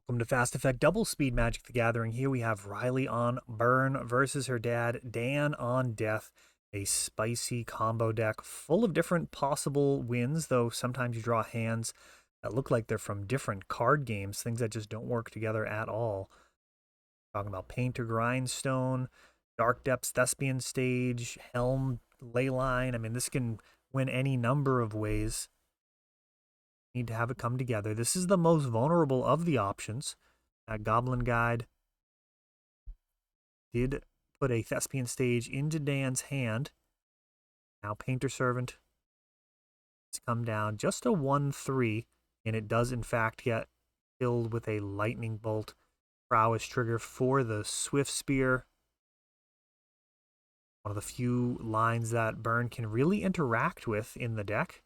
Welcome to Fast Effect Double Speed Magic the Gathering. Here we have Riley on Burn versus her dad, Dan on Death. A spicy combo deck full of different possible wins, though sometimes you draw hands that look like they're from different card games, things that just don't work together at all. Talking about Painter Grindstone, Dark Depths Thespian Stage, Helm Leyline. I mean, this can win any number of ways. Need to have it come together. This is the most vulnerable of the options. That Goblin Guide did put a Thespian Stage into Dan's hand. Now Painter Servant. It's come down just a 1-3, and it does in fact get killed with a Lightning Bolt prowess trigger for the Swift Spear. One of the few lines that Burn can really interact with in the deck.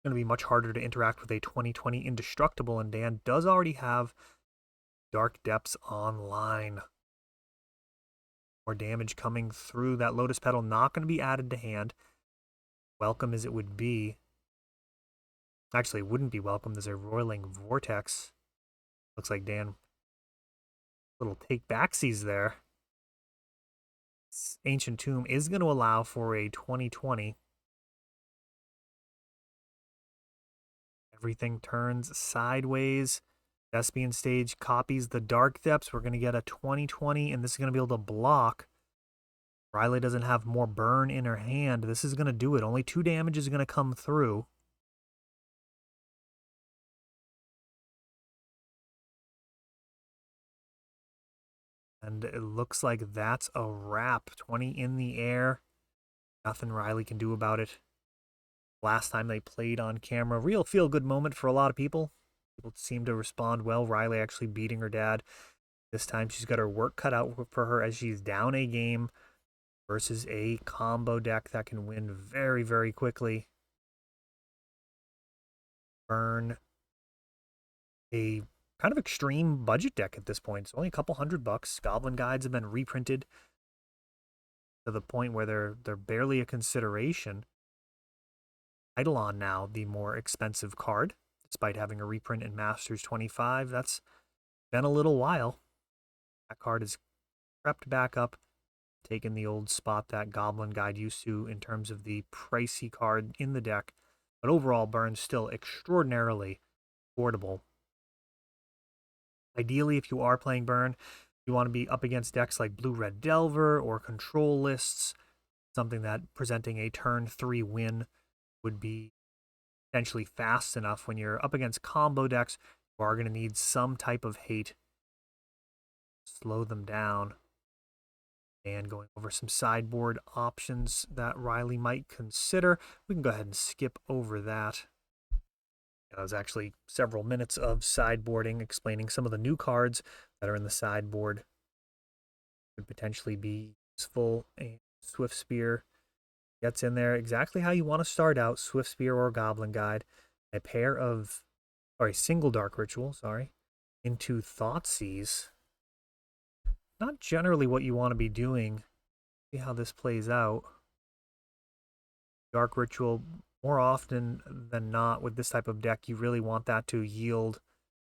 Going to be much harder to interact with a 2020 Indestructible, and Dan does already have Dark Depths online. More damage coming through. That Lotus Petal not going to be added to hand. Welcome as it would be. Actually, it wouldn't be welcome. There's a Roiling Vortex. Looks like Dan little take backsies there. Ancient Tomb is going to allow for a 2020. Everything turns sideways. Thespian Stage copies the Dark Depths. We're going to get a 2020, and this is going to be able to block. Riley doesn't have more burn in her hand. This is going to do it. Only 2 damage is going to come through. And it looks like that's a wrap. 20 in the air. Nothing Riley can do about it. Last time they played on camera, real feel-good moment for a lot of people. People seem to respond well. Riley actually beating her dad. This time she's got her work cut out for her as she's down a game versus a combo deck that can win very, very quickly. Burn a kind of extreme budget deck at this point. It's only a couple $100. Goblin Guides have been reprinted to the point where they're barely a consideration. Eidolon now the more expensive card, despite having a reprint in Masters 25. That's been a little while. That card is crept back up, taken the old spot that Goblin Guide used to in terms of the pricey card in the deck. But overall, Burn's still extraordinarily affordable. Ideally, if you are playing Burn, you want to be up against decks like Blue-Red Delver or Control Lists, something that presenting a turn 3 win would be potentially fast enough. When you're up against combo decks, you are going to need some type of hate. Slow them down. And going over some sideboard options that Riley might consider. We can go ahead and skip over that. That was actually several minutes of sideboarding, explaining some of the new cards that are in the sideboard. Could potentially be useful. And Swift Spear gets in there exactly how you want to start out. Swift Spear or Goblin Guide. A pair of, or a single Dark Ritual, sorry, into Thoughtseize. Not generally what you want to be doing. See how this plays out. Dark Ritual, more often than not with this type of deck, you really want that to yield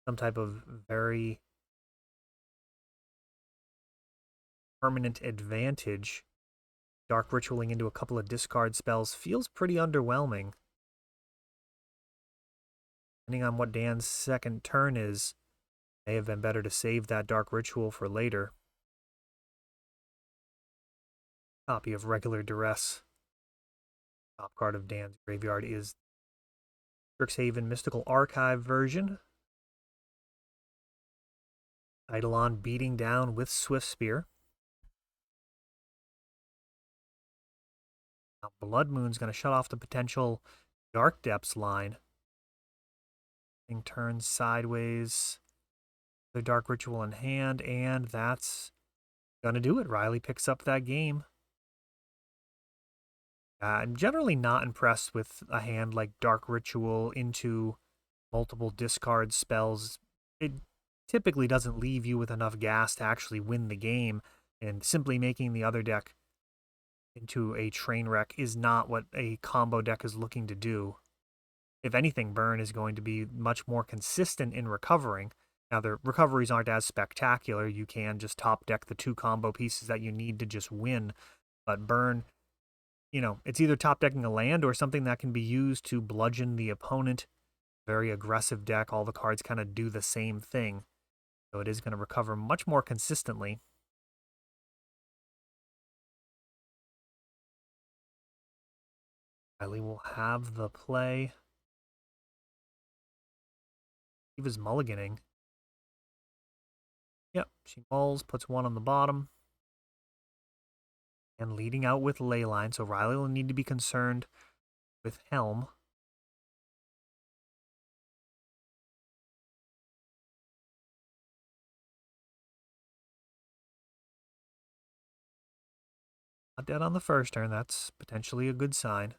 some type of very permanent advantage. Dark Ritualing into a couple of discard spells feels pretty underwhelming. Depending on what Dan's second turn is, may have been better to save that Dark Ritual for later. Copy of Regular Duress. Top card of Dan's graveyard is Strixhaven Mystical Archive version. Eidolon beating down with Swift Spear. Now Blood Moon's going to shut off the potential Dark Depths line. Thing turns sideways. The Dark Ritual in hand, and that's going to do it. Riley picks up that game. I'm generally not impressed with a hand like Dark Ritual into multiple discard spells. It typically doesn't leave you with enough gas to actually win the game, and simply making the other deck into a train wreck is not what a combo deck is looking to do. if anything, Burn is going to be much more consistent in recovering. Now, the recoveries aren't as spectacular. You can just top deck the 2 combo pieces that you need to just win. But Burn, it's either top decking a land or something that can be used to bludgeon the opponent. Very aggressive deck. All the cards kind of do the same thing. So it is going to recover much more consistently. Riley will have the play. He was mulliganing. Yep, she mulls, puts 1 on the bottom. And leading out with Leyline, so Riley will need to be concerned with Helm. Not dead on the first turn, that's potentially a good sign.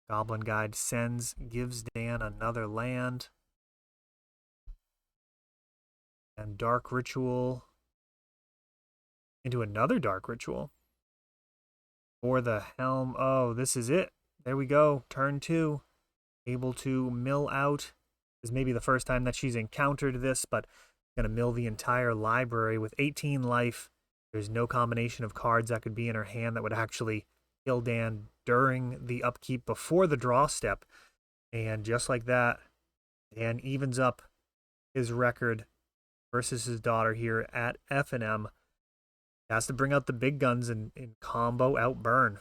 Goblin Guide gives Dan another land. And Dark Ritual into another Dark Ritual. For the Helm, oh, this is it. There we go, turn 2. Able to mill out. This is maybe the first time that she's encountered this, but going to mill the entire library with 18 life. There's no combination of cards that could be in her hand that would actually kill Dan during the upkeep before the draw step. And just like that, Dan evens up his record versus his daughter here at F&M. Has to bring out the big guns and combo out Burn.